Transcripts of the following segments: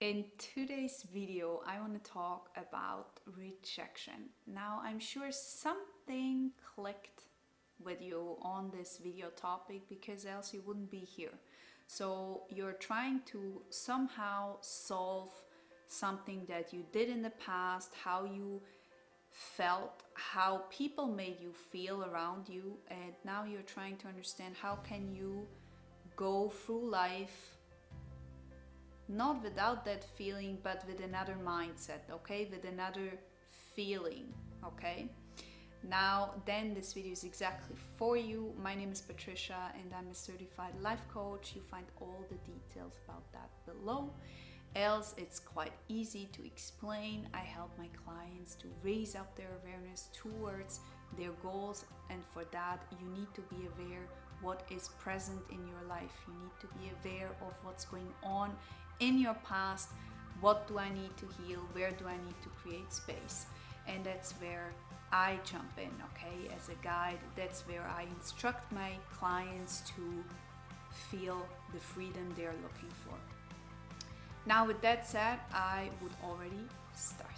In today's video, I want to talk about rejection. Now, I'm sure something clicked with you on this video topic because else you wouldn't be here. So, you're trying to somehow solve something that you did in the past, how you felt, how people made you feel around you, and now you're trying to understand how can you go through life not without that feeling, but with another mindset, okay, with another feeling, okay. Now then, this video is exactly for you. My name is Patricia and I'm a certified life coach. You find all the details about that below. Else it's quite easy to explain. I help my clients to raise up their awareness towards their goals, and for that you need to be aware what is present in your life. You need to be aware of what's going on in your past. What do I need to heal? Where do I need to create space? And that's where I jump in, okay, as a guide. That's where I instruct my clients to feel the freedom they're looking for. Now, with that said, I would already start.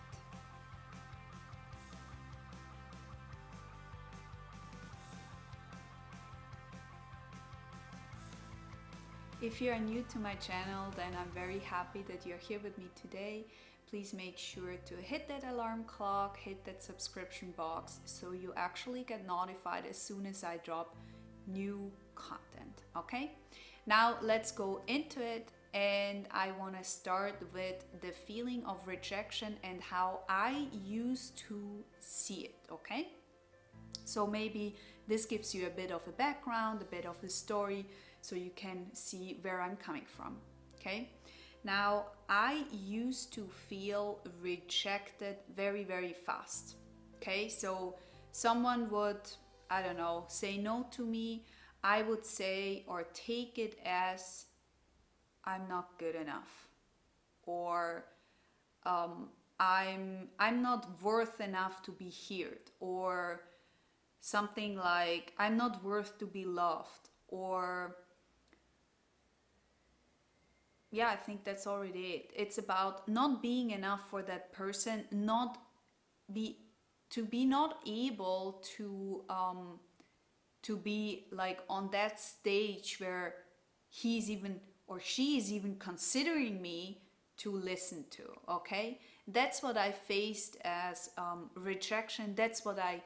If you are new to my channel, then I'm very happy that you're here with me today. Please make sure to hit that alarm clock, hit that subscription box, so you actually get notified as soon as I drop new content, okay? Now let's go into it, and I want to start with the feeling of rejection and how I used to see it, okay? So maybe this gives you a bit of a background, a bit of a story, so you can see where I'm coming from, okay? Now, I used to feel rejected very, very fast, okay? So someone would, I don't know, say no to me, I would say or take it as I'm not good enough, or I'm not worth enough to be heard, or something like I'm not worth to be loved, or yeah, I think that's already it. It's about not being enough for that person, not be to be not able to be like on that stage where he's even or she is even considering me to listen to. Okay, that's what I faced as rejection. That's what I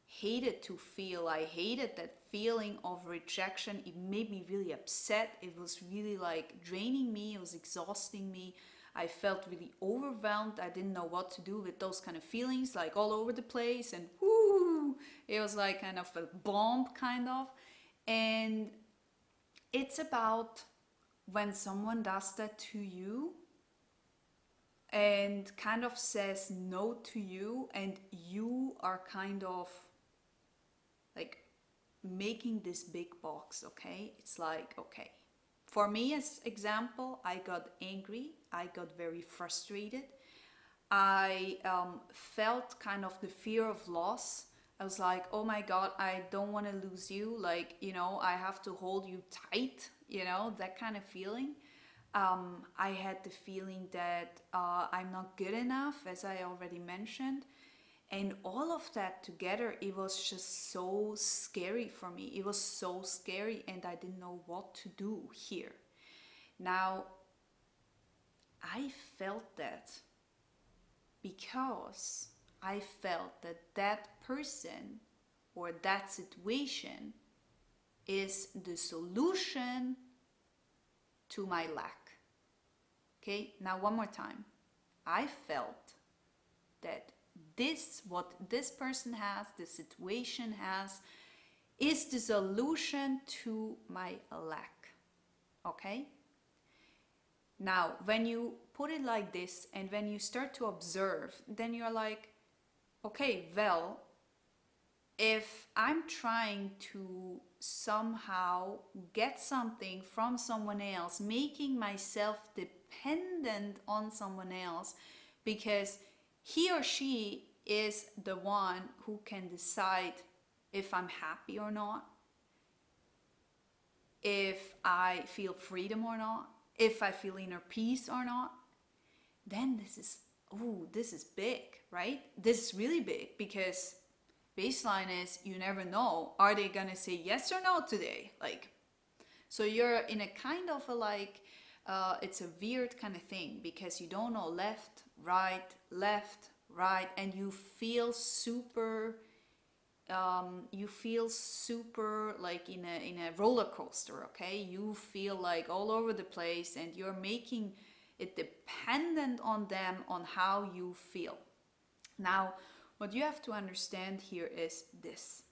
hated to feel. I hated that feeling of rejection. It made me really upset. It was really like draining me. It was exhausting me. I felt really overwhelmed. I didn't know what to do with those kind of feelings, like all over the place, and whoo, it was like kind of a bomb kind of. And it's about when someone does that to you and kind of says no to you, and you are kind of like making this big box, okay? It's like, okay, for me as example, I got angry, I got very frustrated, I felt kind of the fear of loss. I was like, oh my god, I don't want to lose you, like, you know, I have to hold you tight, you know, that kind of feeling. I had the feeling that I'm not good enough, as I already mentioned. And all of that together, it was just so scary for me. It was so scary, and I didn't know what to do here. Now, I felt that because I felt that that person or that situation is the solution to my lack. Okay, now one more time. I felt that what this person has, this situation has, is the solution to my lack. Okay? Now, when you put it like this and when you start to observe, then you're like, okay, well, if I'm trying to somehow get something from someone else, making myself dependent on someone else, because he or she is the one who can decide if I'm happy or not, if I feel freedom or not, if I feel inner peace or not, then this is big, right? This is really big, because baseline is you never know, are they gonna say yes or no today? Like, so you're in a kind of a like, it's a weird kind of thing, because you don't know left, right, and you feel super like in a roller coaster, okay? You feel like all over the place, and you're making it dependent on them, on how you feel. Now, what you have to understand here is this: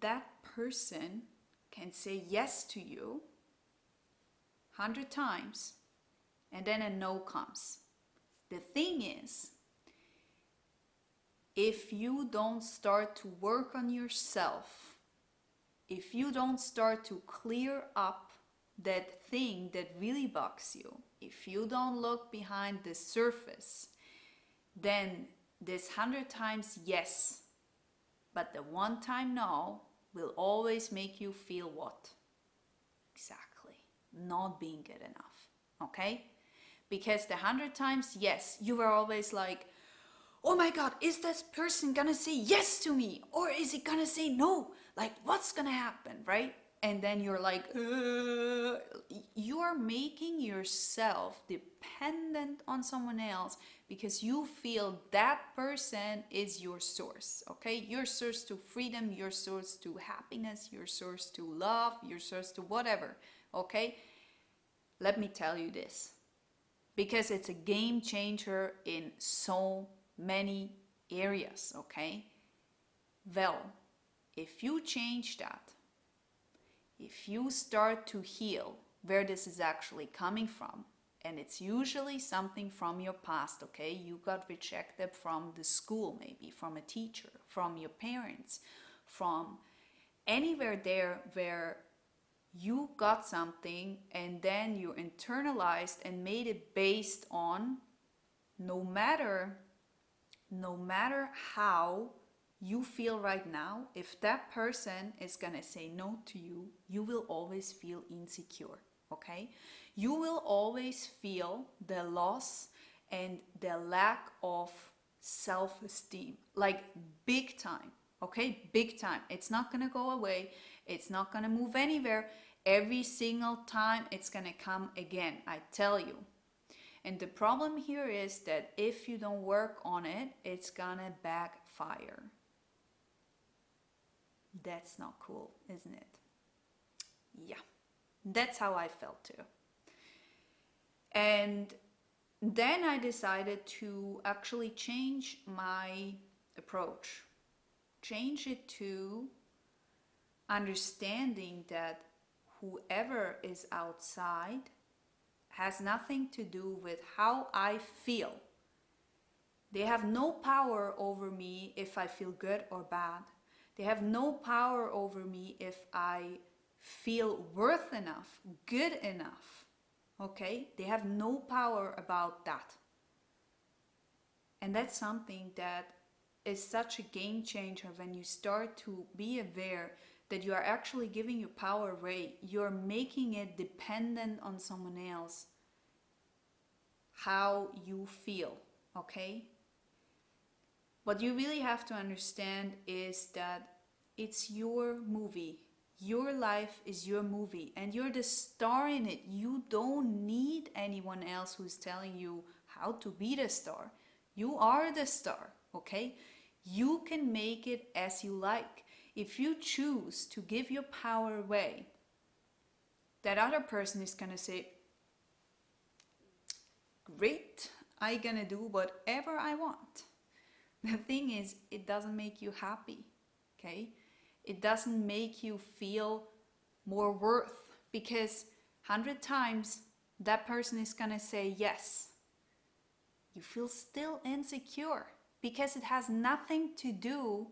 that person can say yes to you 100 times, and then a no comes. The thing is, if you don't start to work on yourself, if you don't start to clear up that thing that really bugs you, if you don't look behind the surface, then this 100 times yes, but the one time no will always make you feel what? Exactly, not being good enough, okay? Because the 100 times yes, you were always like, oh my God, is this person gonna say yes to me? Or is he gonna say no? Like, what's gonna happen, right? And then you're like, you are making yourself dependent on someone else, because you feel that person is your source, okay? Your source to freedom, your source to happiness, your source to love, your source to whatever, okay? Let me tell you this, because it's a game changer in so many areas, okay? Well, if you change that, if you start to heal where this is actually coming from, and it's usually something from your past, okay? You got rejected from the school, maybe from a teacher, from your parents, from anywhere there where you got something and then you internalized and made it based on, no matter how you feel right now, if that person is gonna say no to you, you will always feel insecure, okay? You will always feel the loss and the lack of self-esteem, like big time, okay? Big time. It's not gonna go away. It's not gonna move anywhere. Every single time it's gonna come again, I tell you. And the problem here is that if you don't work on it, it's gonna backfire. That's not cool, isn't it? Yeah, that's how I felt too. And then I decided to actually change my approach, change it to understanding that whoever is outside has nothing to do with how I feel. They have no power over me if I feel good or bad. They have no power over me if I feel worth enough, good enough. Okay? They have no power about that. And that's something that is such a game changer when you start to be aware that you are actually giving your power away. You're making it dependent on someone else, how you feel, okay? What you really have to understand is that it's your movie. Your life is your movie, and you're the star in it. You don't need anyone else who's telling you how to be the star. You are the star, okay? You can make it as you like. If you choose to give your power away, that other person is gonna say, great, I'm gonna do whatever I want. The thing is, it doesn't make you happy, okay? It doesn't make you feel more worth, because 100 times that person is gonna say yes. You feel still insecure, because it has nothing to do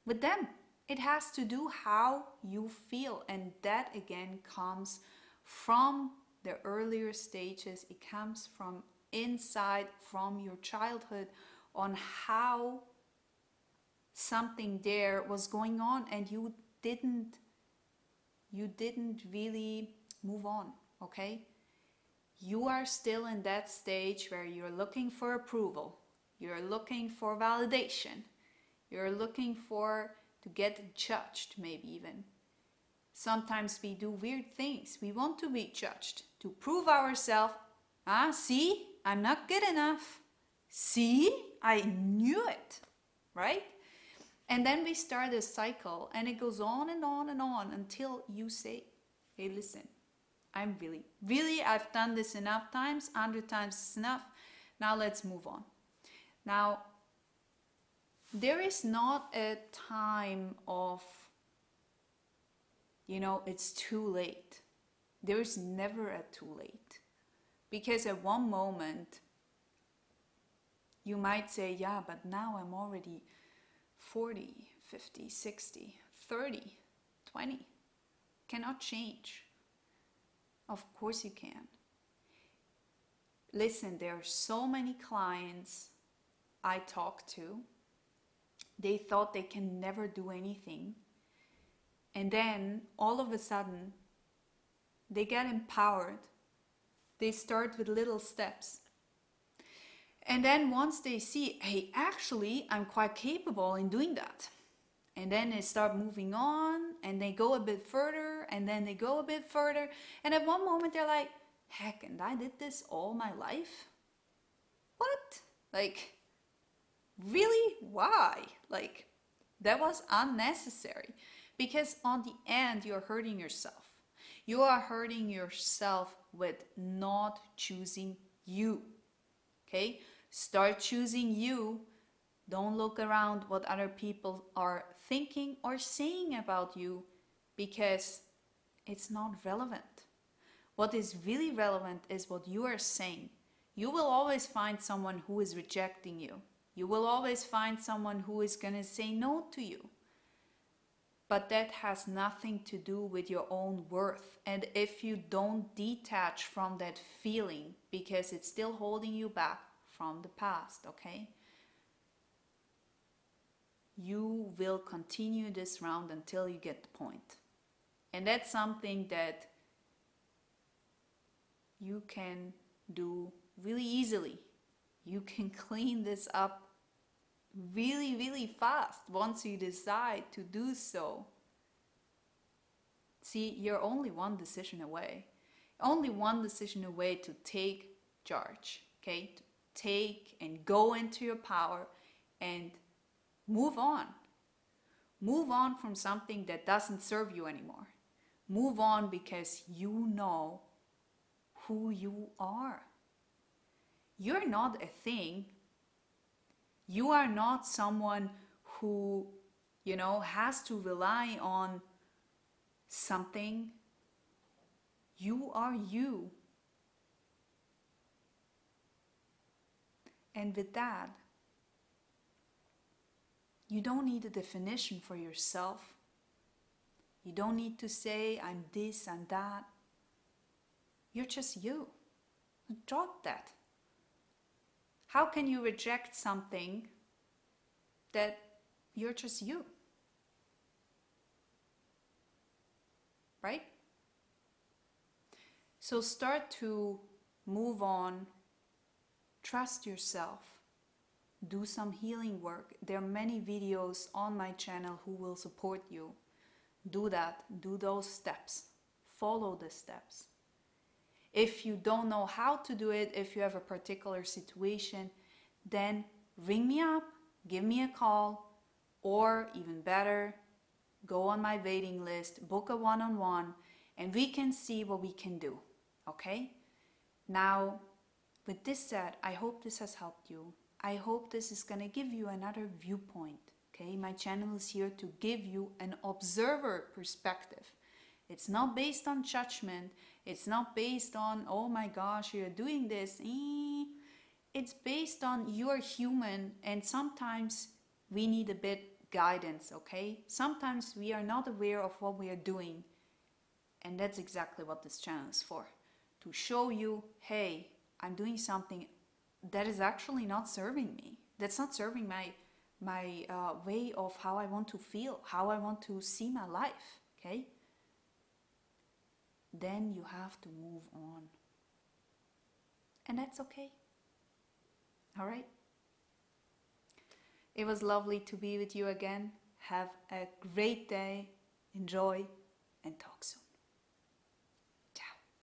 with them. It has to do how you feel, and that again comes from the earlier stages. It comes from inside, from your childhood, on how something there was going on and you didn't really move on, okay? you are still in that stage where you're looking for approval, you're looking for validation, you're looking for to get judged, maybe even. Sometimes we do weird things. We want to be judged to prove ourselves. See, I'm not good enough. See, I knew it, right? And then we start a cycle, and it goes on and on and on until you say, hey, listen, I'm really, I've done this enough times, 100 times is enough. Now let's move on. Now, there is not a time of, it's too late. There is never a too late. Because at one moment, you might say, yeah, but now I'm already 40, 50, 60, 30, 20. Cannot change. Of course you can. Listen, there are so many clients I talk to. They thought they can never do anything. And then all of a sudden, they get empowered. They start with little steps. And then once they see, hey, actually, I'm quite capable in doing that. And then they start moving on, and they go a bit further, and then they go a bit further. And at one moment, they're like, heck, and I did this all my life? What? Like, really? Why? Like, that was unnecessary. Because on the end, you're hurting yourself. You are hurting yourself with not choosing you. Okay? Start choosing you. Don't look around what other people are thinking or saying about you, because it's not relevant. What is really relevant is what you are saying. You will always find someone who is rejecting you. You will always find someone who is going to say no to you. But that has nothing to do with your own worth. And if you don't detach from that feeling, because it's still holding you back from the past, okay? You will continue this round until you get the point. And that's something that you can do really easily. You can clean this up really, really fast once you decide to do so. See, you're only one decision away. Only one decision away to take charge, okay? To take and go into your power and move on. Move on from something that doesn't serve you anymore. Move on because you know who you are. You're not a thing. You are not someone who, has to rely on something. You are you. And with that, you don't need a definition for yourself. You don't need to say, I'm this and that. You're just you. Drop that. How can you reject something that you're just you? Right? So start to move on. Trust yourself. Do some healing work. There are many videos on my channel who will support you. Do that. Do those steps. Follow the steps. If you don't know how to do it, if you have a particular situation, then ring me up, give me a call, or even better, go on my waiting list, book a one-on-one, and we can see what we can do, okay? Now, with this said, I hope this has helped you. I hope this is going to give you another viewpoint, okay? My channel is here to give you an observer perspective. It's not based on judgment. It's not based on, oh my gosh, you're doing this. It's based on you're human, and sometimes we need a bit guidance, okay? Sometimes we are not aware of what we are doing. And that's exactly what this channel is for. To show you, hey, I'm doing something that is actually not serving me. That's not serving my way of how I want to feel, how I want to see my life, okay? Then you have to move on. And that's okay. All right? It was lovely to be with you again. Have a great day. Enjoy and talk soon.